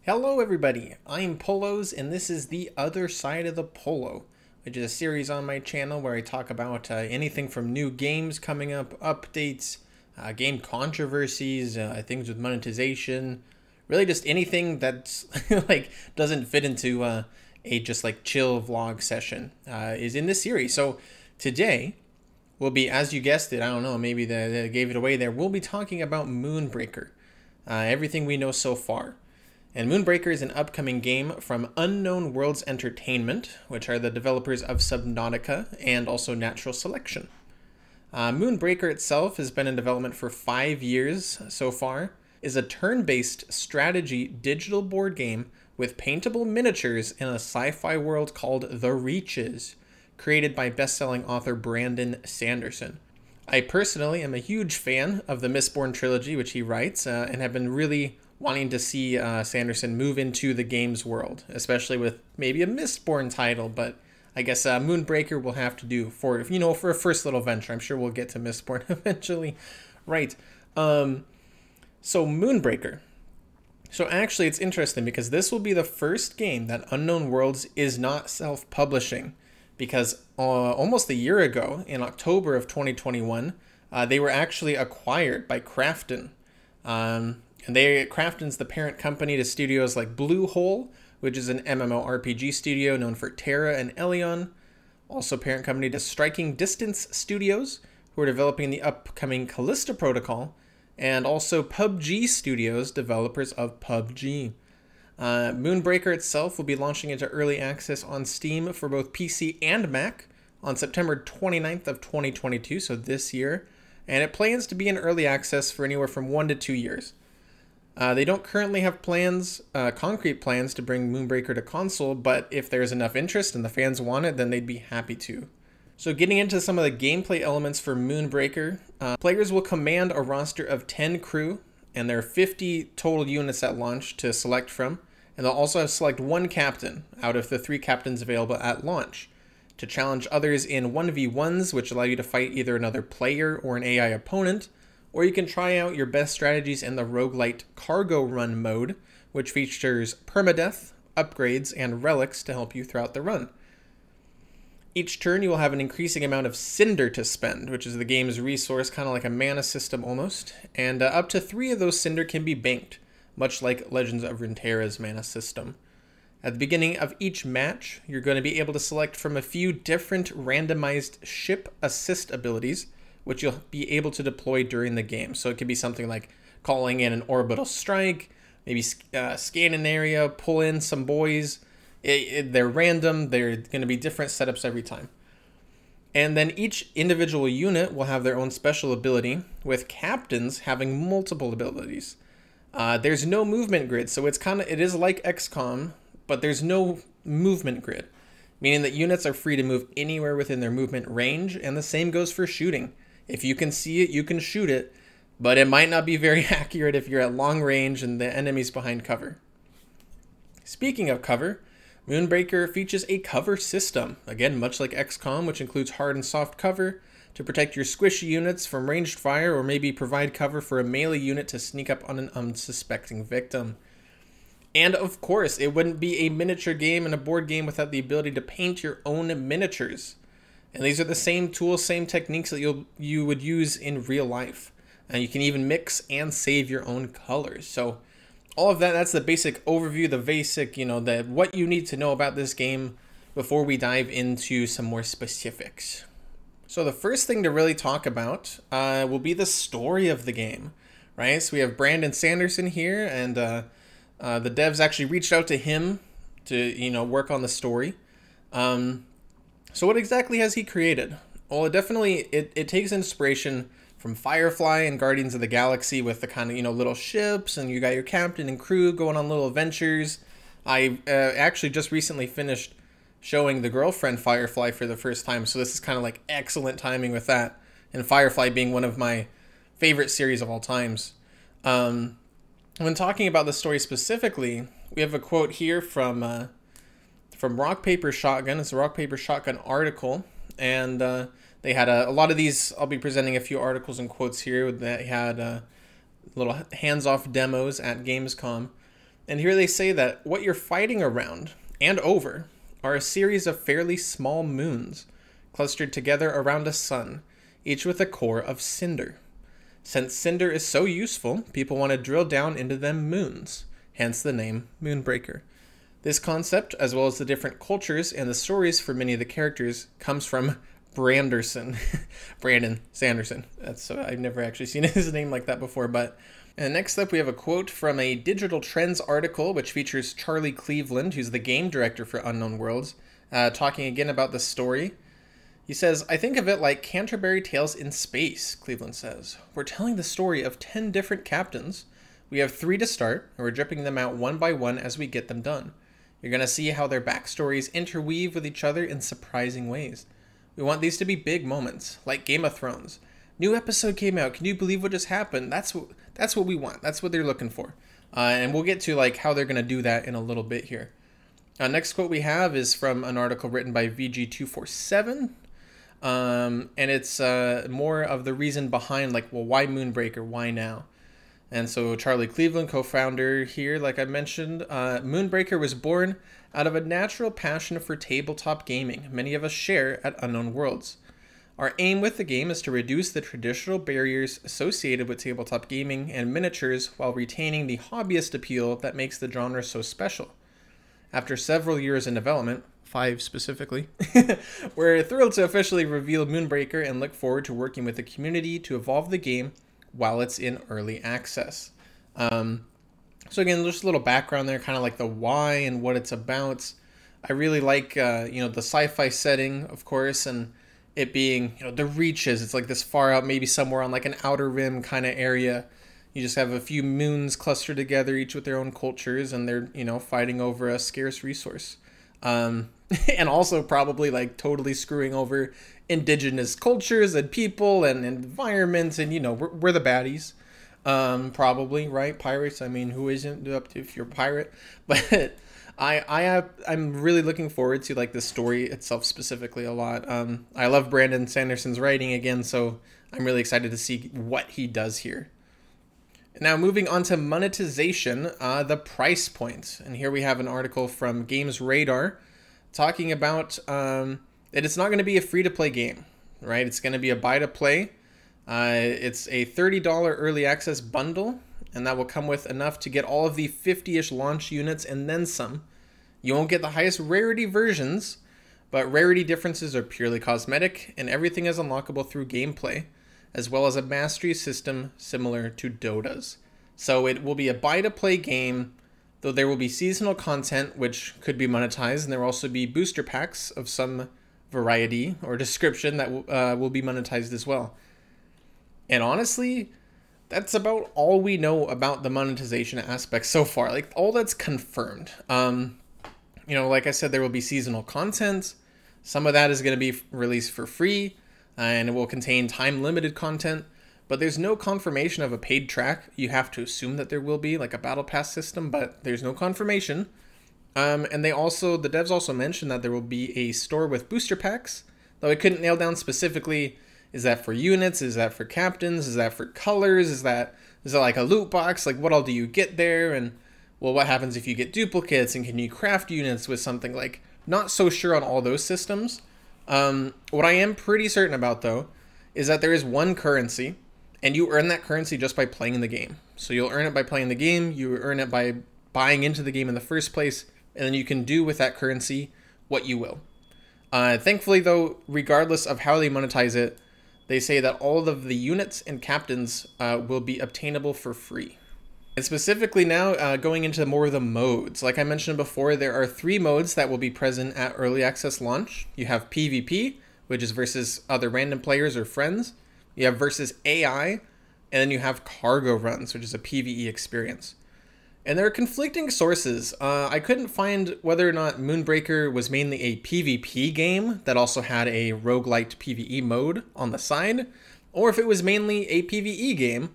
Hello everybody, I'm Pullows and this is The Other Side of the Pullow, which is a series on my channel where I talk about anything from new games coming up, updates, game controversies, things with monetization, really just anything that's like doesn't fit into a just like chill vlog session is in this series. So today we'll be, as you guessed it, I don't know, maybe they gave it away there, we'll be talking about Moonbreaker, everything we know so far. And Moonbreaker is an upcoming game from Unknown Worlds Entertainment, which are the developers of Subnautica and also Natural Selection. Moonbreaker itself has been in development for 5 years so far, is a turn-based strategy digital board game with paintable miniatures in a sci-fi world called The Reaches, created by best-selling author Brandon Sanderson. I personally am a huge fan of the Mistborn trilogy, which he writes, and have been really wanting to see Sanderson move into the games world, especially with maybe a Mistborn title, but I guess Moonbreaker will have to do for a first little venture. I'm sure we'll get to Mistborn eventually. Right. So Moonbreaker. So actually it's interesting because this will be the first game that Unknown Worlds is not self-publishing, because almost a year ago, in October of 2021, they were actually acquired by Krafton. And Krafton's the parent company to studios like Bluehole, which is an MMORPG studio known for Terra and Elion. Also parent company to Striking Distance Studios, who are developing the upcoming Callisto Protocol. And also PUBG Studios, developers of PUBG. Moonbreaker itself will be launching into early access on Steam for both PC and Mac on September 29th of 2022, so this year. And it plans to be in early access for anywhere from 1 to 2 years. They don't currently have plans, concrete plans to bring Moonbreaker to console, but if there's enough interest and the fans want it, then they'd be happy to. So getting into some of the gameplay elements for Moonbreaker, players will command a roster of 10 crew, and there are 50 total units at launch to select from, and they'll also have to select one captain out of the 3 captains available at launch to challenge others in 1v1s, which allow you to fight either another player or an AI opponent, or you can try out your best strategies in the roguelite cargo run mode, which features permadeath, upgrades, and relics to help you throughout the run. Each turn you will have an increasing amount of cinder to spend, which is the game's resource, kind of like a mana system almost, and up to 3 of those cinder can be banked, much like Legends of Runeterra's mana system. At the beginning of each match, you're going to be able to select from a few different randomized ship assist abilities, which you'll be able to deploy during the game. So it could be something like calling in an orbital strike, maybe scan an area, pull in some boys. They're random. They're going to be different setups every time. And then each individual unit will have their own special ability, with captains having multiple abilities. There's no movement grid, so it is like XCOM, but there's no movement grid, meaning that units are free to move anywhere within their movement range, and the same goes for shooting. If you can see it, you can shoot it, but it might not be very accurate if you're at long range and the enemy's behind cover. Speaking of cover, Moonbreaker features a cover system, again much like XCOM, which includes hard and soft cover to protect your squishy units from ranged fire, or maybe provide cover for a melee unit to sneak up on an unsuspecting victim. And of course, it wouldn't be a miniature game and a board game without the ability to paint your own miniatures. And these are the same tools, same techniques that you would use in real life. And you can even mix and save your own colors. So all of that's the basic overview, the basic, what you need to know about this game before we dive into some more specifics. So the first thing to really talk about will be the story of the game, right? So we have Brandon Sanderson here, and the devs actually reached out to him to, work on the story. So what exactly has he created? Well, it takes inspiration from Firefly and Guardians of the Galaxy, with the kind of, little ships, and you got your captain and crew going on little adventures. I actually just recently finished showing the girlfriend Firefly for the first time, so this is kind of like excellent timing with that, and Firefly being one of my favorite series of all times. When talking about the story specifically, we have a quote here from Rock Paper Shotgun. It's a Rock Paper Shotgun article, and they had a lot of these. I'll be presenting a few articles and quotes here that had little hands-off demos at Gamescom. And here they say that what you're fighting around and over are a series of fairly small moons clustered together around a sun, each with a core of cinder. Since cinder is so useful, people want to drill down into them moons, hence the name Moonbreaker. This concept, as well as the different cultures and the stories for many of the characters, comes from Brandon Sanderson. I've never actually seen his name like that before, but... And next up, we have a quote from a Digital Trends article, which features Charlie Cleveland, who's the game director for Unknown Worlds, talking again about the story. He says, "I think of it like Canterbury Tales in space," Cleveland says. "We're telling the story of 10 different captains. We have 3 to start, and we're dripping them out one by one as we get them done. You're going to see how their backstories interweave with each other in surprising ways. We want these to be big moments, like Game of Thrones. New episode came out. Can you believe what just happened? That's what we want. That's what they're looking for." And we'll get to like how they're going to do that in a little bit here. Next quote we have is from an article written by VG247. And it's more of the reason behind like, well, why Moonbreaker? Why now? And so Charlie Cleveland, co-founder here, like I mentioned, Moonbreaker was born out of a natural passion for tabletop gaming many of us share at Unknown Worlds. Our aim with the game is to reduce the traditional barriers associated with tabletop gaming and miniatures while retaining the hobbyist appeal that makes the genre so special. After several years in development, 5 specifically, we're thrilled to officially reveal Moonbreaker and look forward to working with the community to evolve the game while it's in early access. So again, just a little background there, kind of like the why and what it's about. I really like, the sci-fi setting, of course, and it being, the reaches. It's like this far out, maybe somewhere on like an outer rim kind of area. You just have a few moons clustered together, each with their own cultures, and they're, fighting over a scarce resource. And also probably like totally screwing over indigenous cultures and people and environments, and we're the baddies. Probably, right? Pirates. I mean, who isn't up to if you're a pirate? But I'm really looking forward to like the story itself specifically a lot. I love Brandon Sanderson's writing again, so I'm really excited to see what he does here. Now moving on to monetization, the price point. And here we have an article from Games Radar talking about that it's not going to be a free-to-play game, right? It's going to be a buy-to-play. It's a $30 early access bundle, and that will come with enough to get all of the 50-ish launch units and then some. You won't get the highest rarity versions, but rarity differences are purely cosmetic, and everything is unlockable through gameplay, as well as a mastery system similar to Dota's. So it will be a buy-to-play game, though there will be seasonal content which could be monetized, and there will also be booster packs of some variety or description that will be monetized as well. And honestly, that's about all we know about the monetization aspect so far. Like, all that's confirmed. Like I said, there will be seasonal content. Some of that is going to be released for free, and it will contain time-limited content. But there's no confirmation of a paid track. You have to assume that there will be, like a battle pass system, but there's no confirmation. And the devs also mentioned that there will be a store with booster packs, though I couldn't nail down specifically, is that for units? Is that for captains? Is that for colors? Is that like a loot box? Like, what all do you get there? And, well, what happens if you get duplicates? And can you craft units with something? Like, not so sure on all those systems. What I am pretty certain about, though, is that there is one currency, and you earn that currency just by playing the game. So you'll earn it by playing the game, you earn it by buying into the game in the first place, and then you can do with that currency what you will. Thankfully, though, regardless of how they monetize it, they say that all of the units and captains will be obtainable for free. And specifically now, going into more of the modes. Like I mentioned before, there are 3 modes that will be present at early access launch. You have PvP, which is versus other random players or friends. You have versus AI, and then you have cargo runs, which is a PvE experience. And there are conflicting sources. I couldn't find whether or not Moonbreaker was mainly a PvP game that also had a roguelite PvE mode on the side, or if it was mainly a PvE game,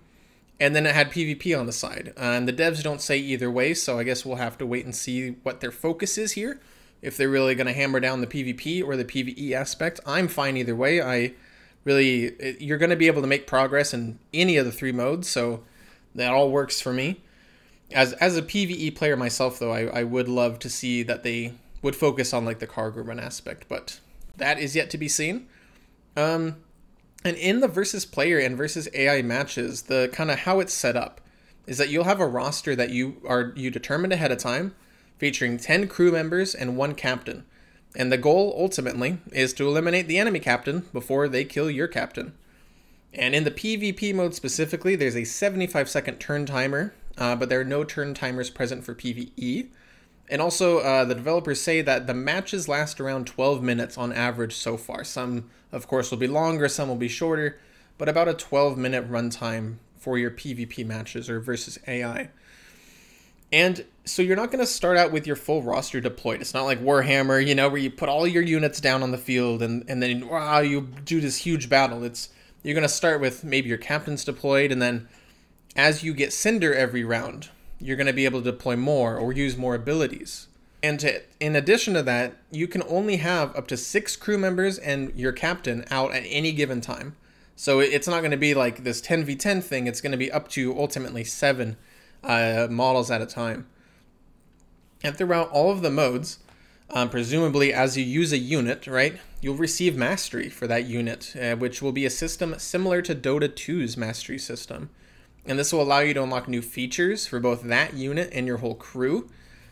and then it had PvP on the side. And the devs don't say either way, so I guess we'll have to wait and see what their focus is here. If they're really going to hammer down the PvP or the PvE aspect, I'm fine either way. You're going to be able to make progress in any of the 3 modes, so that all works for me. As a PvE player myself, though, I would love to see that they would focus on like the cargo run aspect, but that is yet to be seen. And in the versus player and versus AI matches, the kind of how it's set up is that you'll have a roster that you determined ahead of time, featuring 10 crew members and 1 captain. And the goal ultimately is to eliminate the enemy captain before they kill your captain. And in the PvP mode specifically, there's a 75-second turn timer, but there are no turn timers present for PvE. And also, the developers say that the matches last around 12 minutes on average so far. Some, of course, will be longer, some will be shorter, but about a 12-minute runtime for your PvP matches or versus AI. And so you're not going to start out with your full roster deployed. It's not like Warhammer, you know, where you put all your units down on the field and then, wow, you do this huge battle. You're going to start with maybe your captains deployed, and then as you get Cinder every round, you're going to be able to deploy more or use more abilities. And in addition to that, you can only have up to 6 crew members and your captain out at any given time. So it's not going to be like this 10v10 thing. It's going to be up to ultimately 7 models at a time. And throughout all of the modes, presumably as you use a unit, right, you'll receive mastery for that unit, which will be a system similar to Dota 2's mastery system. And this will allow you to unlock new features for both that unit and your whole crew.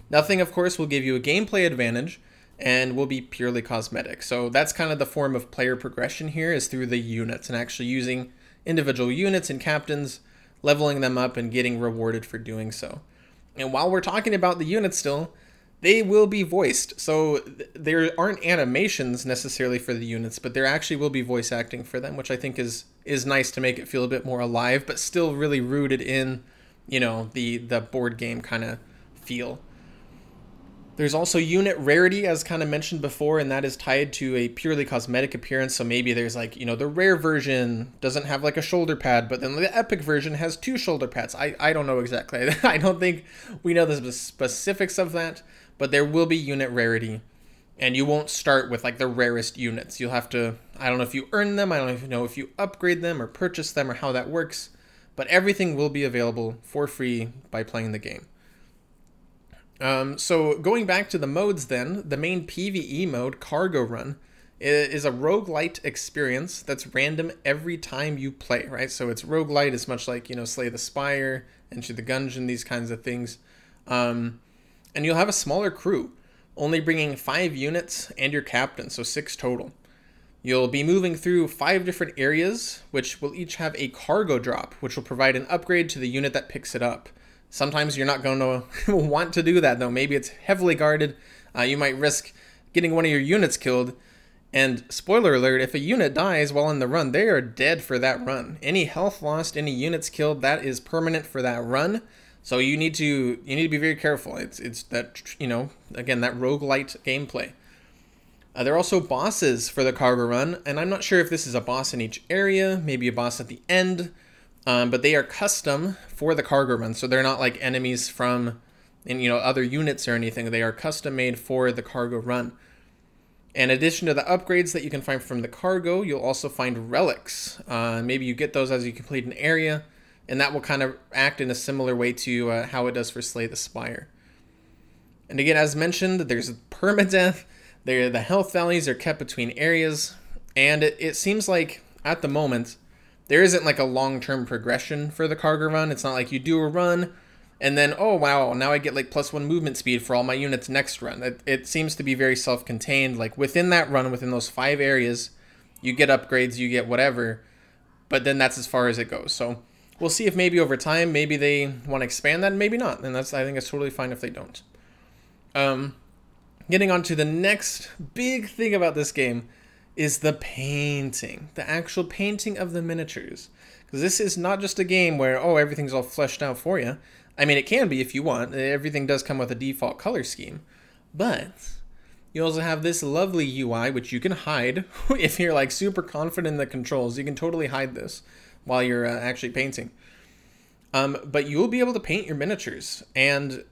Nothing, of course, will give you a gameplay advantage and will be purely cosmetic. So that's kind of the form of player progression here, is through the units and actually using individual units and captains, leveling them up and getting rewarded for doing so. And while we're talking about the units still, they will be voiced. So there aren't animations necessarily for the units, but there actually will be voice acting for them, which I think is nice to make it feel a bit more alive, but still really rooted in, you know, the board game kind of feel. There's also unit rarity, as kind of mentioned before, and that is tied to a purely cosmetic appearance. So maybe there's like, you know, the rare version doesn't have like a shoulder pad, but then the epic version has 2 shoulder pads. I don't know exactly. I don't think we know the specifics of that, but there will be unit rarity, and you won't start with like the rarest units. You'll have to, I don't know if you earn them, I don't know if you upgrade them or purchase them or how that works, but everything will be available for free by playing the game. So going back to the modes then, the main PvE mode, Cargo Run, is a roguelite experience that's random every time you play, right? So it's roguelite, it's much like, you know, Slay the Spire, Enter the Gungeon, these kinds of things. And you'll have a smaller crew, only bringing 5 units and your captain, so 6 total. You'll be moving through 5 different areas, which will each have a cargo drop, which will provide an upgrade to the unit that picks it up. Sometimes you're not going to want to do that, though. Maybe it's heavily guarded. You might risk getting one of your units killed. And spoiler alert, if a unit dies while in the run, they are dead for that run. Any health lost, any units killed, that is permanent for that run. So you need to be very careful. It's that, you know, again, that roguelite gameplay. There are also bosses for the cargo run, and I'm not sure if this is a boss in each area, maybe a boss at the end. But they are custom for the cargo run, so they're not like enemies from, you know, other units or anything. They are custom made for the cargo run. In addition to the upgrades that you can find from the cargo, you'll also find relics. Maybe you get those as you complete an area, and that will kind of act in a similar way to how it does for Slay the Spire. And again, as mentioned, there's permadeath. The health values are kept between areas, and it seems like at the moment there isn't like a long-term progression for the cargo run. It's not like you do a run and then, oh wow, now I get like +1 movement speed for all my units next run. It seems to be very self-contained. Like within that run, within those 5 areas, you get upgrades, you get whatever, but then that's as far as it goes. So we'll see if maybe over time, maybe they want to expand that, and maybe not. And I think it's totally fine if they don't. Getting on to the next big thing about this game is the painting, the actual painting of the miniatures. Because this is not just a game where, oh, everything's all fleshed out for you. I mean, it can be if you want. Everything does come with a default color scheme. But you also have this lovely UI, which you can hide. If you're like super confident in the controls, you can totally hide this while you're actually painting. But you'll be able to paint your miniatures, and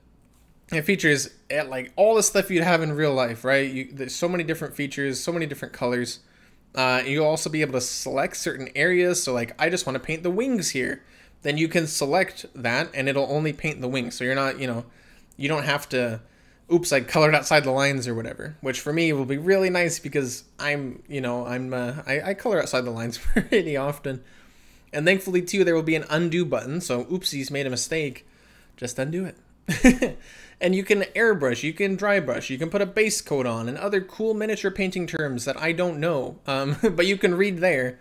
it features like all the stuff you'd have in real life, right? There's so many different features, so many different colors. You'll also be able to select certain areas. So like, I just want to paint the wings here. then you can select that and it'll only paint the wings. So you're not, you don't have to, oops, I colored outside the lines or whatever, which for me will be really nice because I color outside the lines pretty often. And thankfully too, there will be an undo button. So oopsies, made a mistake, just undo it. And you can airbrush, you can dry brush, you can put a base coat on and other cool miniature painting terms that I don't know, but you can read there.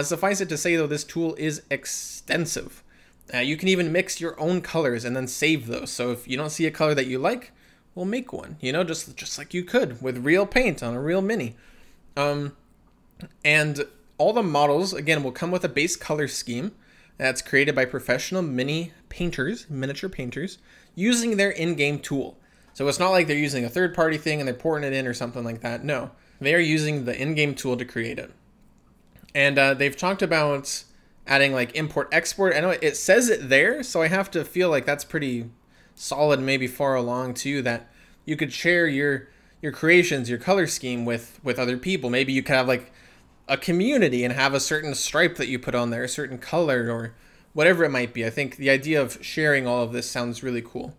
Suffice it to say though, this tool is extensive. You can even mix your own colors and then save those. So if you don't see a color that you like, we'll make one, just like you could with real paint on a real mini. And all the models, again, will come with a base color scheme that's created by professional miniature painters, using their in-game tool. So it's not like they're using a third-party thing and they're pouring it in or something like that. No, they are using the in-game tool to create it. And they've talked about adding like import-export. I know it says it there, so I have to feel like that's pretty solid, maybe far along too, that you could share your creations, your color scheme with other people. Maybe you could have like a community and have a certain stripe that you put on there, a certain color or whatever it might be. I think the idea of sharing all of this sounds really cool.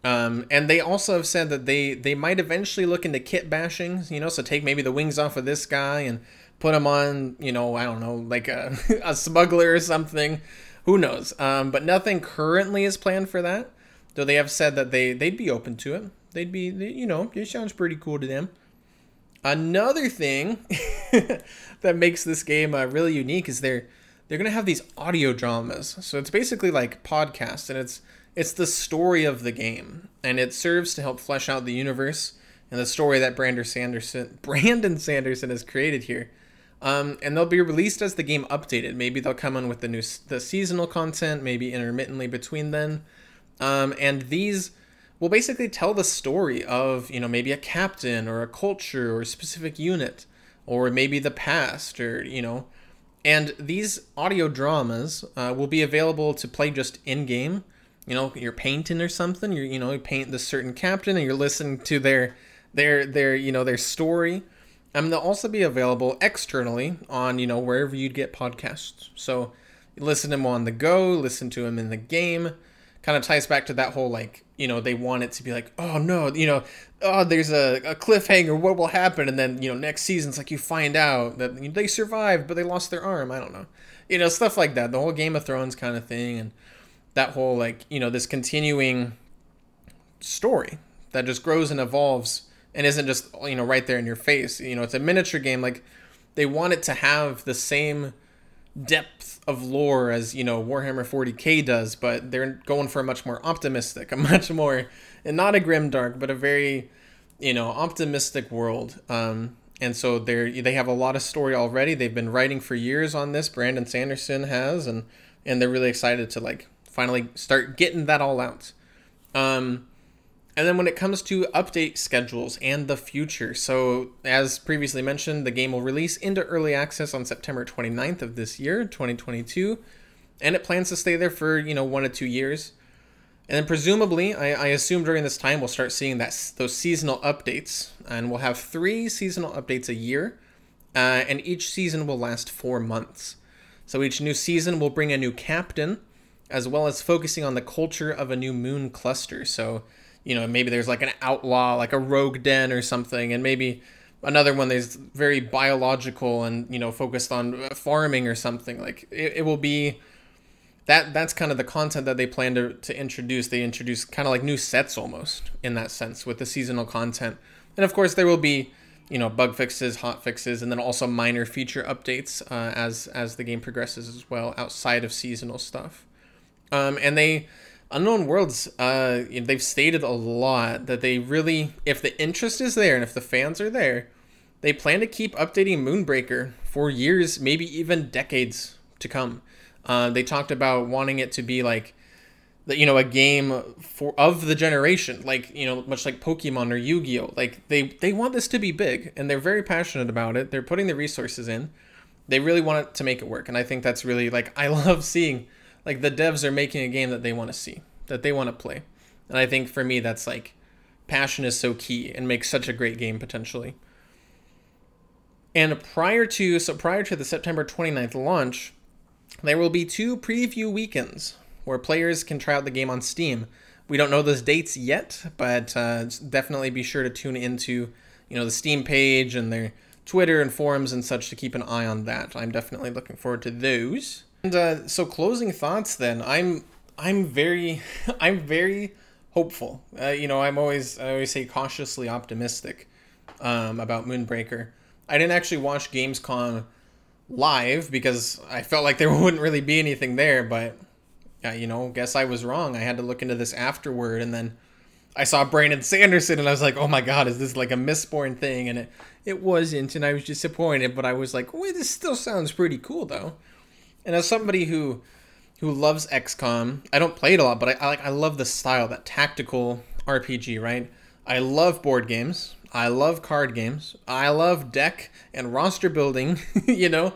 And they also have said that they might eventually look into kit bashing, so take maybe the wings off of this guy and put them on, I don't know, like a smuggler or something. Who knows? But nothing currently is planned for that, though they have said that they'd be open to it. It sounds pretty cool to them. Another thing that makes this game really unique is they're going to have these audio dramas. So it's basically like podcasts, and it's the story of the game, and it serves to help flesh out the universe and the story that Brandon Sanderson has created here. And they'll be released as the game updated. Maybe they'll come in with the seasonal content, maybe intermittently between then. And these will basically tell the story of, maybe a captain or a culture or a specific unit, or maybe the past, or, and these audio dramas will be available to play just in-game. You're painting or something, you paint this certain captain and you're listening to their story. They'll also be available externally on, wherever you'd get podcasts. So you listen to them on the go, listen to them in the game. Kind of ties back to that whole, they want it to be like, oh no, there's a cliffhanger, what will happen? And then, next season's like you find out that they survived, but they lost their arm. I don't know. Stuff like that. The whole Game of Thrones kind of thing. And that whole, this continuing story that just grows and evolves and isn't just, right there in your face. It's a miniature game. Like, they want it to have the same depth of lore as, Warhammer 40K does, but they're going for a much more optimistic, and not a grimdark, but a very, optimistic world. And so they have a lot of story already. They've been writing for years on this. Brandon Sanderson has, and they're really excited to finally start getting that all out. And then when it comes to update schedules and the future, so as previously mentioned, the game will release into early access on September 29th of this year, 2022, and it plans to stay there for, 1 to 2 years. And then presumably, I assume during this time, we'll start seeing those seasonal updates, and we'll have 3 seasonal updates a year, and each season will last 4 months. So each new season will bring a new captain, as well as focusing on the culture of a new moon cluster. So, maybe there's like an outlaw, like a rogue den or something, and maybe another one that's very biological and, focused on farming or something. Like, it will be, that's kind of the content that they plan to introduce. They introduce kind of like new sets almost in that sense with the seasonal content. And of course there will be, bug fixes, hot fixes, and then also minor feature updates as the game progresses as well outside of seasonal stuff. And Unknown Worlds, they've stated a lot that they really, if the interest is there and if the fans are there, they plan to keep updating Moonbreaker for years, maybe even decades to come. They talked about wanting it to be like, a game of the generation, much like Pokemon or Yu-Gi-Oh! Like they want this to be big, and they're very passionate about it. They're putting the resources in. They really want it to make it work, and I think that's really I love seeing. The devs are making a game that they want to see, that they want to play. And I think for me, that's passion is so key and makes such a great game potentially. And prior to the September 29th launch, there will be 2 preview weekends where players can try out the game on Steam. We don't know those dates yet, but definitely be sure to tune into, the Steam page and their Twitter and forums and such to keep an eye on that. I'm definitely looking forward to those. And so closing thoughts then, I'm very I'm very hopeful. I always say cautiously optimistic about Moonbreaker. I didn't actually watch Gamescom live because I felt like there wouldn't really be anything there, but guess I was wrong. I had to look into this afterward, and then I saw Brandon Sanderson, and I was like, oh my god, is this like a Mistborn thing? And it wasn't, and I was disappointed, but I was like, wait, this still sounds pretty cool though. And as somebody who loves XCOM, I don't play it a lot, but I love the style, that tactical RPG, right? I love board games. I love card games. I love deck and roster building. I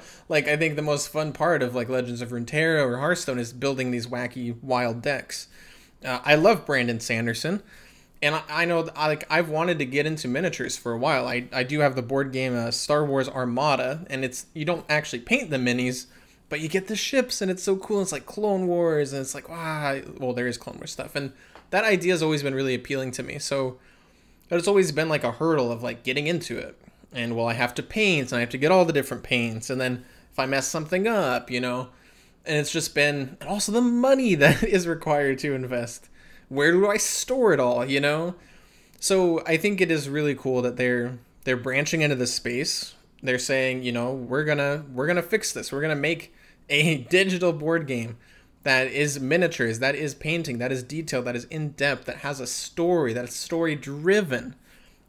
think the most fun part of like Legends of Runeterra or Hearthstone is building these wacky wild decks. I love Brandon Sanderson, and I know I've wanted to get into miniatures for a while. I do have the board game Star Wars Armada, and you don't actually paint the minis, but you get the ships, and it's so cool. It's like Clone Wars, and it's like, wow. Well, there is Clone Wars stuff, and that idea has always been really appealing to me. So it's always been like a hurdle of like getting into it. And I have to paint, and I have to get all the different paints, and then if I mess something up, and it's just been, and also the money that is required to invest. Where do I store it all, So I think it is really cool that they're branching into this space. They're saying, we're gonna fix this. We're gonna make a digital board game that is miniatures, that is painting, that is detailed, that is in depth, that has a story, that is story driven,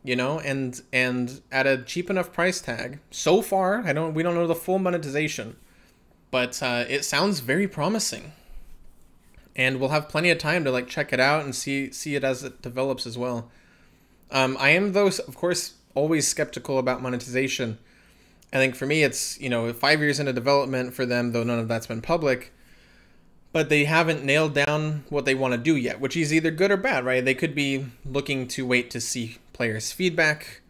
and at a cheap enough price tag. So far, we don't know the full monetization, but it sounds very promising, and we'll have plenty of time to like check it out and see it as it develops as well. I am, though, of course, always skeptical about monetization. I think for me, it's 5 years into development for them, though none of that's been public. But they haven't nailed down what they want to do yet, which is either good or bad, right? They could be looking to wait to see players' feedback,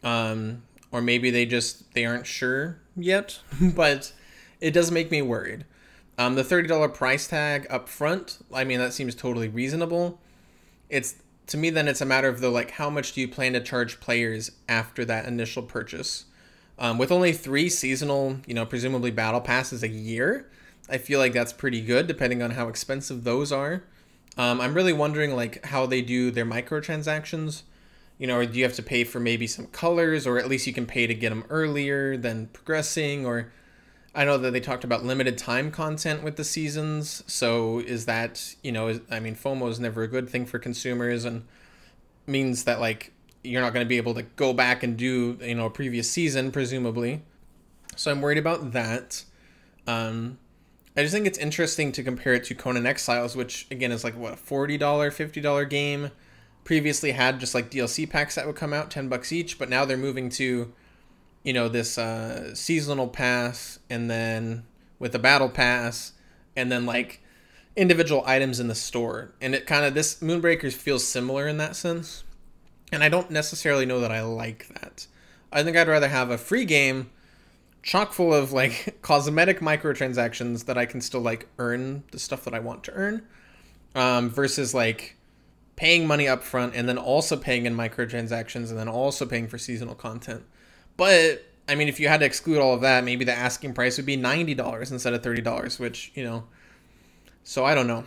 or maybe they aren't sure yet. But it does make me worried. The $30 price tag up front, that seems totally reasonable. To me, then it's a matter of how much do you plan to charge players after that initial purchase? With only 3 seasonal, presumably battle passes a year, I feel like that's pretty good, depending on how expensive those are. I'm really wondering how they do their microtransactions. Or do you have to pay for maybe some colors, or at least you can pay to get them earlier than progressing? Or I know that they talked about limited time content with the seasons. So is that, FOMO is never a good thing for consumers, and means that you're not going to be able to go back and do, a previous season, presumably. So I'm worried about that. I just think it's interesting to compare it to Conan Exiles, which again is a $40, $50 game. Previously had just DLC packs that would come out, $10 each, but now they're moving to, this seasonal pass, and then with a battle pass, and then individual items in the store. And this Moonbreaker feels similar in that sense. And I don't necessarily know that I like that. I think I'd rather have a free game chock full of cosmetic microtransactions that I can still earn the stuff that I want to earn, versus paying money up front and then also paying in microtransactions and then also paying for seasonal content. But if you had to exclude all of that, maybe the asking price would be $90 instead of $30, which so I don't know.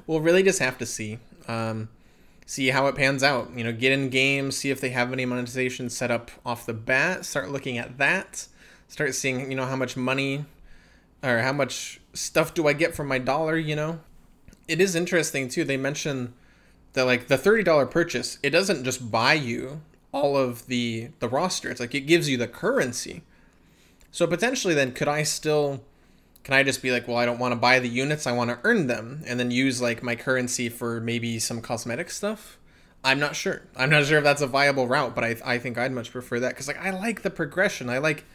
we'll really just have to see how it pans out. Get in games, see if they have any monetization set up off the bat, start looking at that, start seeing, how much money or how much stuff do I get for my dollar, It is interesting too. They mentioned that the $30 purchase, it doesn't just buy you all of the roster. It's it gives you the currency. So potentially then can I just be well, I don't want to buy the units, I want to earn them, and then use my currency for maybe some cosmetic stuff? I'm not sure. I'm not sure if that's a viable route, but I think I'd much prefer that, because I like the progression. I like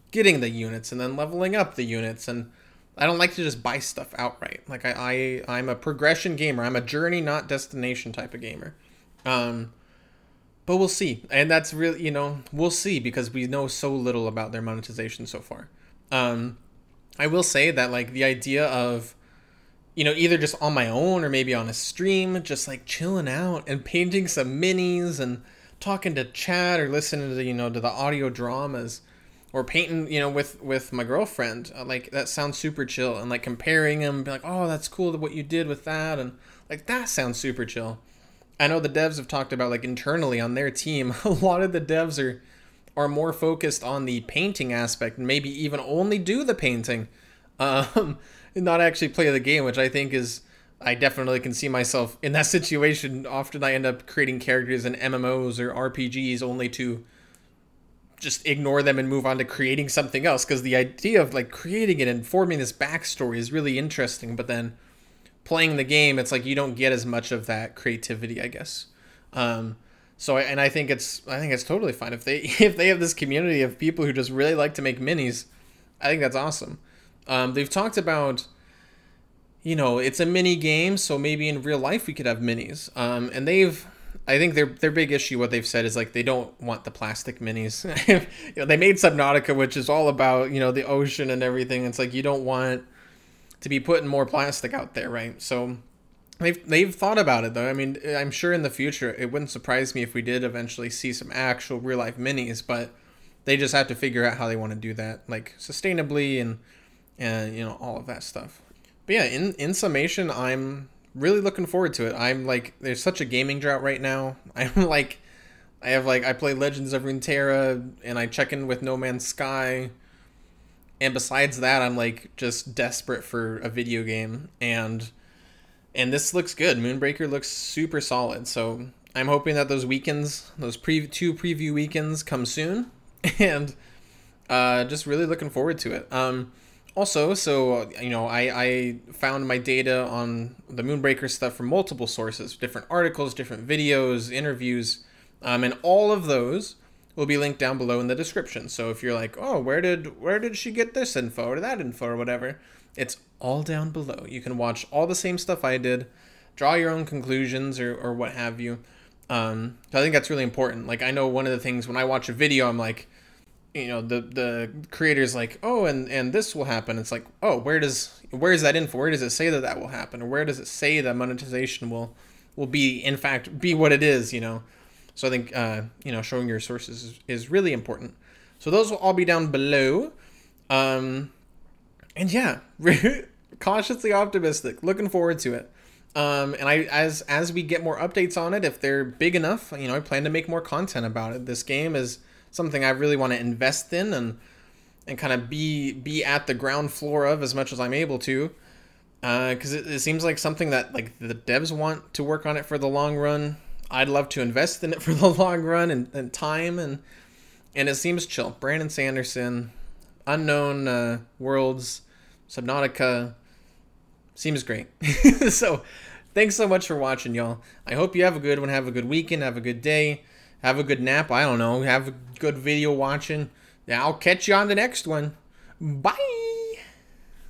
getting the units and then leveling up the units, and I don't like to just buy stuff outright. I'm a progression gamer. I'm a journey, not destination type of gamer. But we'll see. And that's really, we'll see, because we know so little about their monetization so far. I will say that like the idea of, you know, either just on my own or maybe on a stream, just like chilling out and painting some minis and talking to chat or listening to the, you know, to the audio dramas, or painting, you know, with my girlfriend, like that sounds super chill. And like comparing them, be like, oh, that's cool what you did with that, and like that sounds super chill. I know the devs have talked about like internally on their team, a lot of the devs are more focused on the painting aspect and maybe even only do the painting, and not actually play the game, which I think is, I definitely can see myself in that situation. Often I end up creating characters in MMOs or RPGs only to just ignore them and move on to creating something else, because the idea of like creating it and forming this backstory is really interesting, but then playing the game, it's like you don't get as much of that creativity, I guess. And I think it's totally fine if they if they have this community of people who just really like to make minis. I think that's awesome. They've talked about, you know, it's a mini game, so maybe in real life we could have minis. And I think their big issue, what they've said, is like they don't want the plastic minis. You know, they made Subnautica, which is all about, you know, the ocean and everything. It's like you don't want to be putting more plastic out there, right? So they've thought about it though. I mean, I'm sure in the future it wouldn't surprise me if we did eventually see some actual real life minis, but they just have to figure out how they want to do that, like sustainably and you know, all of that stuff. But yeah, in summation, I'm really looking forward to it. I'm like, there's such a gaming drought right now. I play Legends of Runeterra and I check in with No Man's Sky. And besides that, I'm like just desperate for a video game, and this looks good. Moonbreaker looks super solid. So I'm hoping that those weekends, those two preview weekends, come soon, and just really looking forward to it. Also, so you know, I found my data on the Moonbreaker stuff from multiple sources, different articles, different videos, interviews, and all of those will be linked down below in the description. So if you're like, oh, where did she get this info or that info or whatever, it's all down below. You can watch all the same stuff I did, draw your own conclusions or what have you. So I think that's really important. Like, I know one of the things when I watch a video, I'm like, you know, the creator's like, oh, and this will happen. It's like, oh, where is that info? Where does it say that will happen? Or where does it say that monetization will be, in fact, be what it is, you know? So I think, you know, showing your sources is really important. So those will all be down below. And yeah, cautiously optimistic. Looking forward to it. And as we get more updates on it, if they're big enough, you know, I plan to make more content about it. This game is something I really want to invest in and kind of be at the ground floor of as much as I'm able to. Because it seems like something that like the devs want to work on it for the long run. I'd love to invest in it for the long run and time, and it seems chill. Brandon Sanderson, Unknown Worlds, Subnautica, seems great. So thanks so much for watching, y'all. I hope you have a good one, have a good weekend, have a good day, have a good nap, I don't know, have a good video watching. I'll catch you on the next one. Bye!